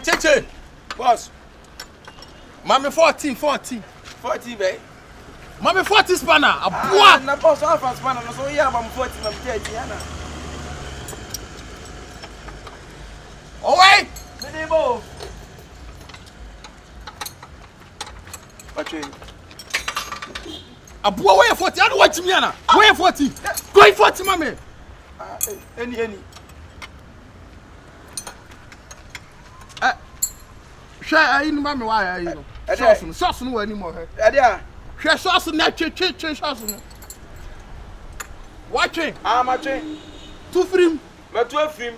Cheche. Boss. Mami 14, babe. Mami 40 spanner. Abua. Na boss alpha spanner no so yeah, I'm 40, I'm 30 yana. Oh wait. Medebo. Watching. Abua where 40? I don't watch me ana. Where 40? Going 40, mami. Any. Share ayi ni mami wa ayi no. Sauce no wani mo he. Ade a. Share sauce na che sauce no. Watching. Matching. Two film. Me two film.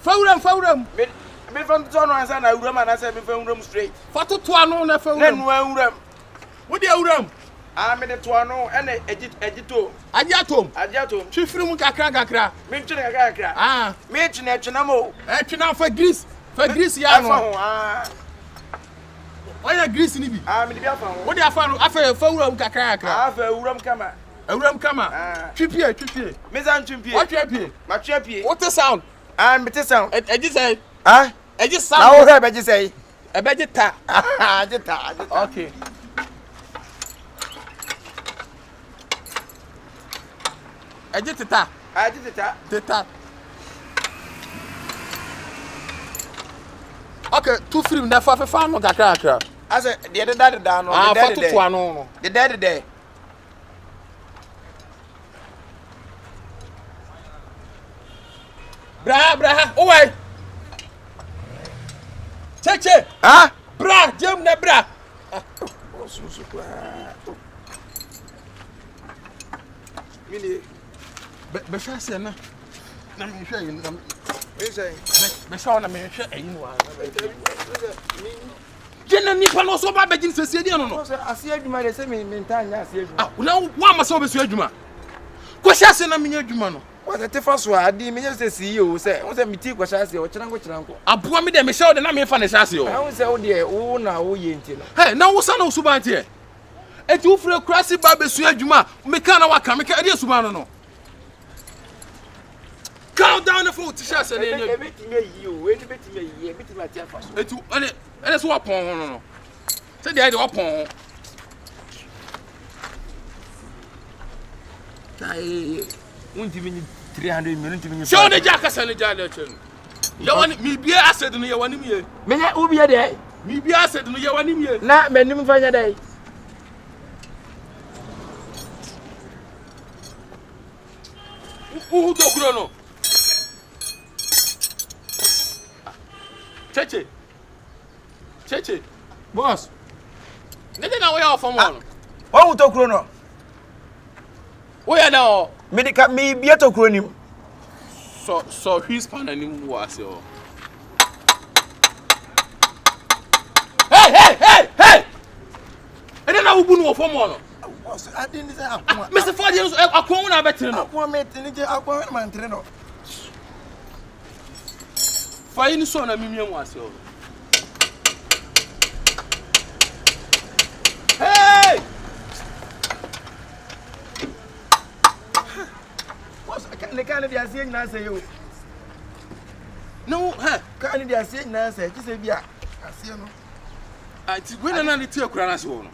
Fawuram. Me from turn on say na uram and I say me from uram straight. Fatu to ano na fawuram. Na nu uram. Wo dey uram? Me the to ano e na ejito. Ajatom. Two film kakra. Me twene kakra. Me twene mo. Twena fa grease ya no. Oya grease ni bi. Me dey afa ho. Wo dey afa no afa fawuram kakra. Afa uram kama. Twipie. Me san twipie. What twipie? Ma twipie. What the sound? Me te sound. Eji say. Eji sound. Na wo he beji say. Ebeji ta. Ajita. Okay. Eji tita. Tita. Okay, two film na fa no kakra. I say the dada no. Fa to ano no. The dada. Bra, owai. Cheche. Bra, jem na bra. Osusu kwa. Mini. Be sha se na. Na me hwe yin na. Me say. Be sha na me hwe ayin wa. Jena nipa no so ba begin sese dia no. So ase adwuma de se me ntanya ase adwuma. Na wa ma so be so adwuma. Ko sha se na me adwuma no. What the first one? I didn't say CEO. Say, what's a meeting? What I say? What Chirango? I put me there. Me show the name in Fanny Sassio. I was out there. Oh, now, oh, yentino. Hey, now what's on Subanti? And you for a crassy baby, Suajuma, Mekana Waka, make a dear Subano. Count down the food to Shas and you. Wait a bit, me, a bit of my tear first. And it's what upon. Say the idea upon. Won't even 300 minutes. Show the jackass and the janitor. You want me be acid in your 1 year. May I be a day? Me be acid in your 1 year. Not many find a day. Who don't know? Cheche. Boss. Nothing away off from one. What would talk chrono? Where now? Medical me be a chronim. So he's pan and was your. Hey! And then I will go for more. I didn't say, Mr. Fadius, I come on better. I Fine son of me was your. Hey! The Canada are saying, I say you. No, Canada are saying, I say, just say, yeah. I see you. I win another tear crown one.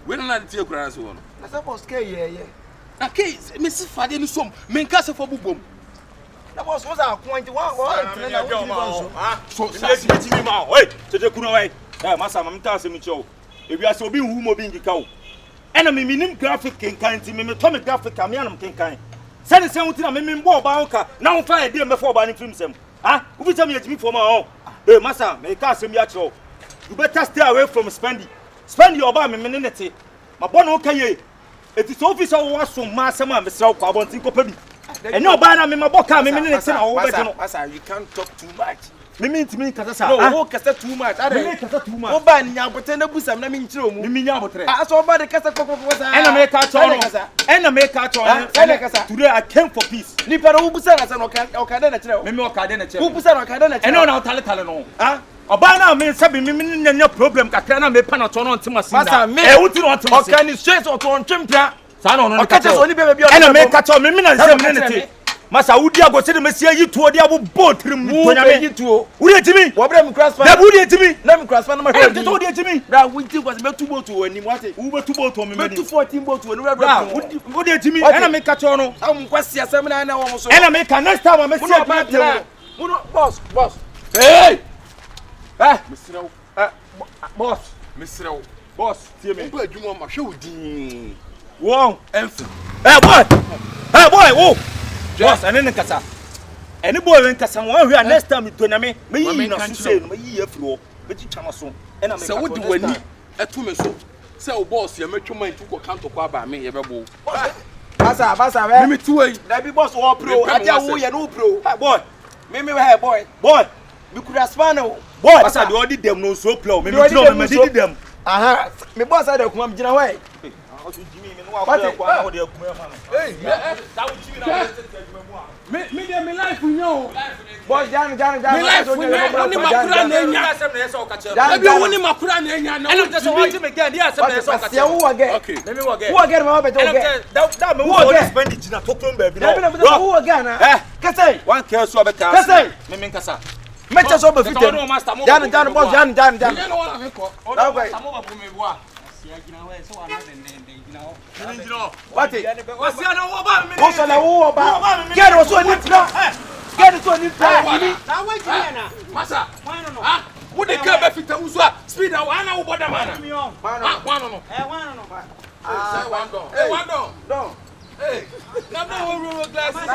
Win another tear crown one. I suppose, yeah. Okay, Mrs. Fadius, some men cast for boom. That was our point. So, wait, to the Kunaway. Massa, I'm telling you, if you are so being whom being the cow. Enemy meaning graphic can kind to me, Tommy graphic, I'm young, can kind. Send something, I'm in Boba, now fire dear before banning films. Who tell me to me for my own? Hey, Massa, may cast him yet. You better stay away from Spendy. Spend your bomb in minute. My bon okay. It is officer was from Massa, myself, I want to go. And no banner, my boca, minutes. You can't talk too much. Me mean to me, Casa. No, Casta too much. I don't too much. Oh, ban now, pretend to put some name true. I saw by the Casa Coco was and I make a choice. And I make a choice. Today I came for peace. Nipper who was an okay, Memo Cadena, who was an okay, and no, Talano. A banner means having no problem. Catana may panaton on Timasa. May would not can you straight or to on Chimpia? Son, only catch us only baby. And I make a choice, minutes. Masa wudi ago se de mesia yi tuo de abo botrim tonyame yi tuo wudi etimi wo bra me crossfire da wudi etimi na me crossfire na ma hwe to wudi etimi bra wudi kwase metu boat wo ani wate wo betu boat o me mani metu 14 boat wo no bra wudi etimi ena me ka cho no am kwase asem na na wo mo so ena me ka next time mesia ba tell no boss Hey! Mr. Boss boss tie me ba adwuma ma hwe odin wo emfi hey boy oh boss ene ne kasa ene boy wen kasa wo hwe next time to na me yi na so say no me yi afiri wo me ti chama so ena me ka se wodi wani etu me so se o boss ya metwa man tu ko kanto kwa ba me ye bebo basa we me tu yi na bi boss wo pro adia wo ye no pro hey boy me hey boy me could span no boy basa de odi dem no so play me ti no me di dem aha me boss ada kuma me gina why me life nyo boss jan me life woni makura na enya abi woni makura na enya na ena so want me get dia asem na so ka tell who again let me wo again who again ma beto again that me wo Spendy gina tokron ba bi no who again kase one care so abeka kase me nkasa mecha so ba fitem jan boss jan you know what I ko okay samo ba bu me boa what what's na wo ba get was so ni pro get so ni pro na wa gina masa ah wo de ka ba fita wuso a speed na wa na wo boda mana one no one don hey na ba wo glasses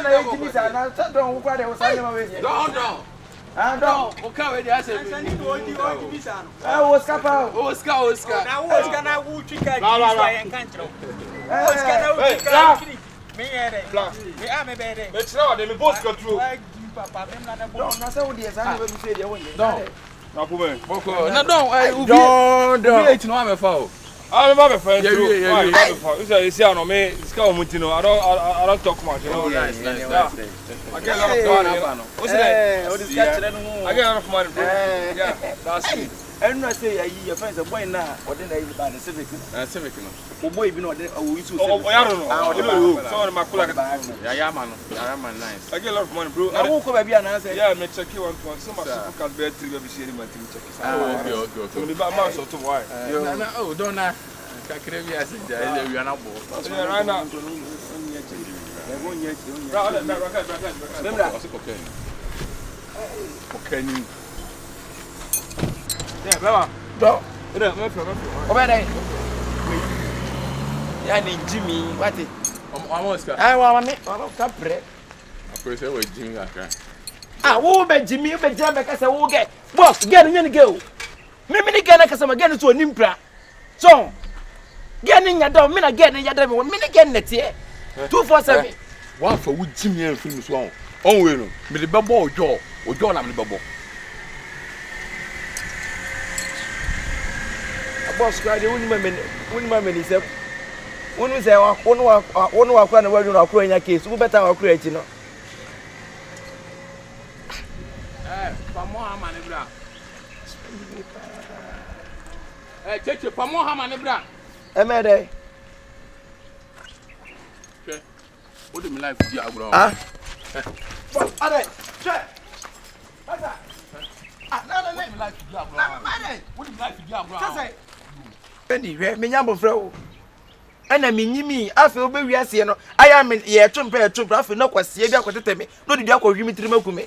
na e timi sa na don wo kwa de wo sa ni ma we don Ando, o ka we dey ase me. Oscar pa. Oscar. Na Oscar na wu twika ji ya nkantrɔ. Oscar na wu twika kiri. Me yere. Me a me be de. me tira wa de me boss control Papa me na bo. Na say wo dey sa na be bi dey won. na ko me Boko. Na don don. Wait no am fa o. I remember first. Yeah. You say no me ska o mutino. I don't talk much. You know. Nice. I get a lot of money. What's that? What is catch no. I get a lot of money, bro. Yeah, that's it. And no say your friends a boy na or then they buy the civic. Civic no. O boy bi no dey o wi so. Oh, I don't know. So my cool. Yeah, man, nice. I get a lot of money, bro. Na wo ko ba bia na say. Yeah, me check you one. So my super card be 3 be share my team check. Okay. So me ba ma so to why? Na don't na. Kakere bi ase ja ile wi ana bo. Yeah, right now. Cocaine. Yeah, baba. Do. Me Oba dai. Ya ni Jimmy, what it? Oscar. Ah, wa me, wa ka pre. Akore se we Jimmy akra. Ah, wo be Jimmy, be jam be ka say wo get. Boss, get no get o. Me ni get na ka say ma get to onimpra. So, get ni nya do, me na get ni nya do me ni get netie. 247. Wa fa wo Jimmy en film so on. On we no. Me de bebo ojo na me de bebo. Boss, cry the woni ma meni se. Wonu se wonu wa kwa na wadu na akro nya case. Wo better akro echi no. Pamo hama ne bra. Cheche pamo hama ne bra. Emede. Okay. What do me life di agro? Ah. Ade. Che. Pasa. Ah, no. Me life di agro. What do me life di agro? Say. Spendy, me nyambo frɛ wo. Ana me nyimi, afi wo be wiase no. Aya me ye twompa afi no kwase bi akotete me. No didi akɔhwi me tirima kume.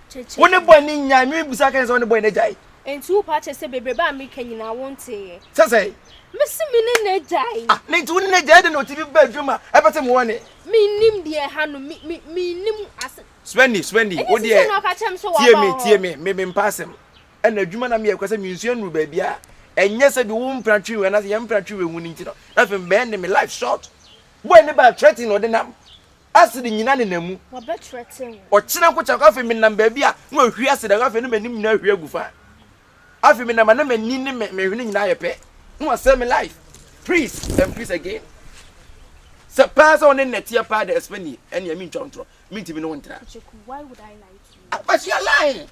Cheche. Wo ne boy ni nya me busa kan sɛ wo ne boy ne jai. Enti wo pa chese bebrebe a me kanyina wonte. Sɛ. Mesi me ne jai. Ah, ne tu ne jai de no tibi ba adwuma. Ebete mo wone. Me nim de ha no me nim as. Spendy, wo de. Tie me mpasem. Ana adwuma na me yakwase me nsuo nuru ba bia. Enye se bi wo mpratwi we na se yempratwi we huni nti no. Na fe mbe ne me life short. Boy ne ba threatening no de nam. Asidi nyina ne namu. Wo be threatening. O kina ko cha afi me nam ba bia na ohwi asida afi no manim na ahwi agufa. Afi me nam na mani ne me hwene nyina yepe. No say me life. Please and please again. So pass on in netia pa the Spendy and ya me ntwontro. Me ntimi no ntra. Why would I lie to you? But you are lying.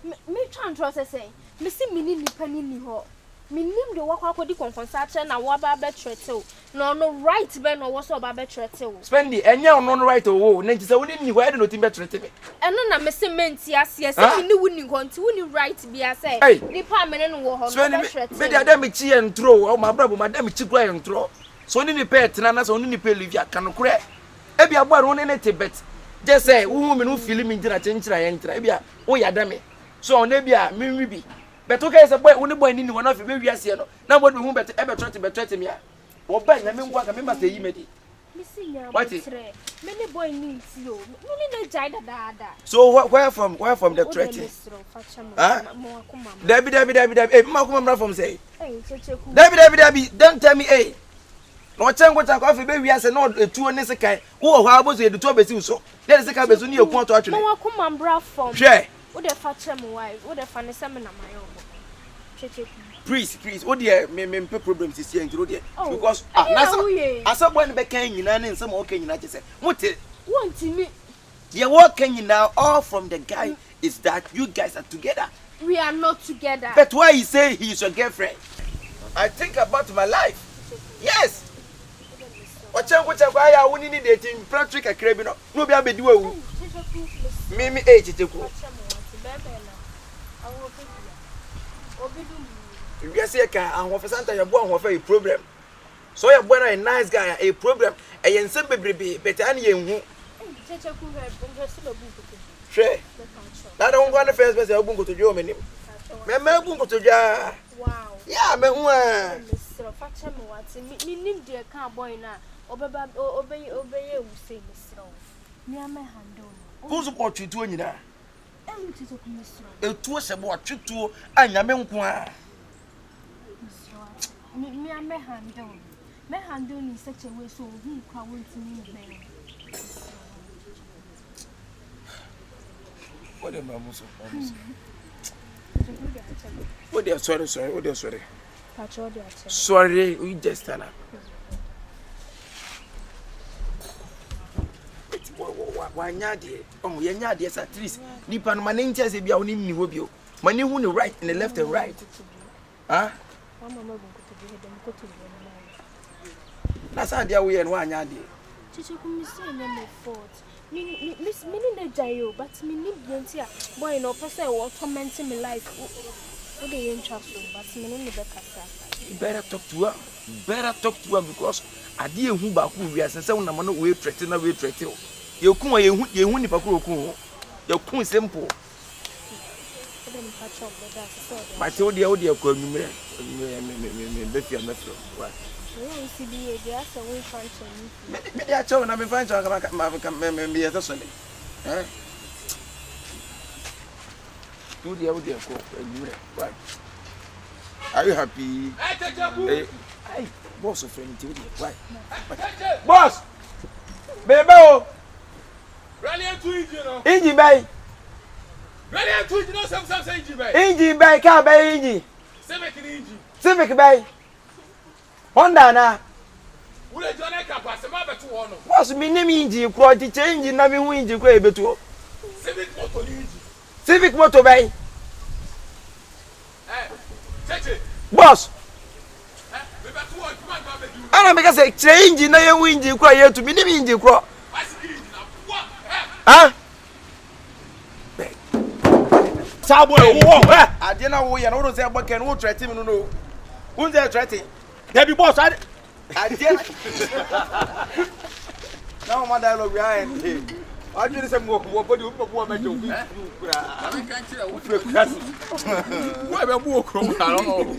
Me try and say me see me ni nipa ni ho. Minim de wakwa kodi compensation na wa ba betrete no no right be no wo so ba betrete o Spendy enya no right o na ntise woni ni why de no tim betrete me eno na me se menti ase se ni wuni konti wuni right bi ase ni pa me no wo ho no betrete me de adam chi entro o ma brabo madam chi kura entro so ni pet na na so ni pe livia kanokure e bia bo no ne te bet je say wo me no feel me ngira chenchira ye ngira e bia wo yada me so na bia me bi beto kai say boy woni boy ni wona fi be wiase no na bo hu bet e betrete me a wo ba na me ngwa ka me ma say yi me di misinya betre me ni boy ni nti o me ni na jai da so where from the threatening Debbie eh ma kuma from say Debbie don't tell me eh no chengo cha kwa fi be wiase no etuo ne sekai wo ho abozo eduto besi so there sekai bezu ni ekun to atwene mo kuma bra from hwe wo de fa chem why wo de fa ne se me na mayo Please, what dear, me problems is here because as when be can you and some okay you say what want me you're walking now all from the guy is that you guys are together. We are not together. But why you say he's your girlfriend? I think about my life. Yes. What I wouldn't need dating Patrick a crabino. No be a do Mimi age it. We are saying, and what for Santa, you're born with a problem. So you're born a nice guy, a problem, a young baby, but any young Shay. I don't want to first message. I'll go to Germany. Mamma, go to Jar. Wow. Yeah, me Mr. Fatcham, what's me need dear cowboy now. Obey, who say, Mr. Near my hand. Who's what you doing now? It was about you two and Yamen. Me and my hand down. My hand down in such a way so who can to me. What am I What they are sorry. What they are sorry. Sorry, we just stand up. Why nyadi? Oh, you nyadi at least. Nipa no mane ntia se bia woni ni hobio. Mane hu ni right and the left and right. Huh? That's how they are we and one nyadi. Chicho kumisi na fault. Miss mini jayo but me need yentia boy no person will torment me life. What they interest but me no be kasa. You better talk to her. Because I didn't who back who we are saying na man we threaten na we threaten. You kun ye nipa ko kun. You kun simple. My told you dia ko numere. Me be fi amefro. Why? We see the dia so we function. Me dia chow na me function me be so le. Eh? Tu dia ko numere. Why? Are you happy? Hey, boss of friend to why? Boss! Bebo! Rally to engine. Engine bay. Rally to engine, some engine bay. Engine bay, car bay engine. Civic bay. Honda na. Will you join a capas? Boss, me name engine, quality change in Nami engine, quay beto. Civic motor bay. Boss! I make us a change in a wind you cry to me, you cry. Huh? Sabo, I didn't know we are not saying what can we threaten. No, who's there threatening? Debbie boss, I didn't. Now, my dialogue behind him. I did some work. What do you want me to do? Why be walk from? I don't know.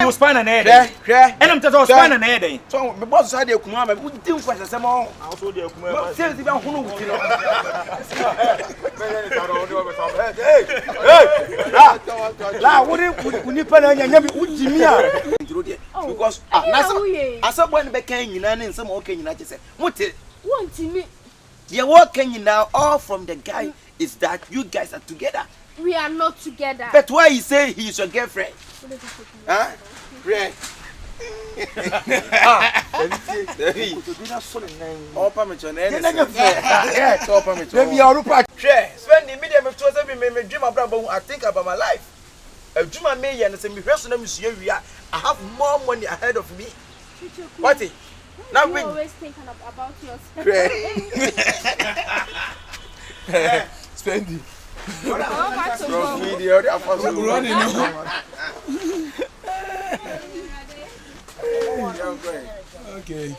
You spend an head. And I'm just spend an head. So, the boss said you come out, we didn't question some more. Also, dear, come Seriously, I'm going to because I saw when became you and some okay, you say, what Want me? You're walking now all from the guy is that you guys are together. We are not together. But why you say he's your girlfriend? Huh? Right. All permission. Yes, all permission. Maybe you're Spendy medium of 2 me dream about I think about my life. Juma me and say me hweso na musu awia. I have more money ahead of me. What it? Now we always thinking about yourself. Spendy. From video, they are running. Okay.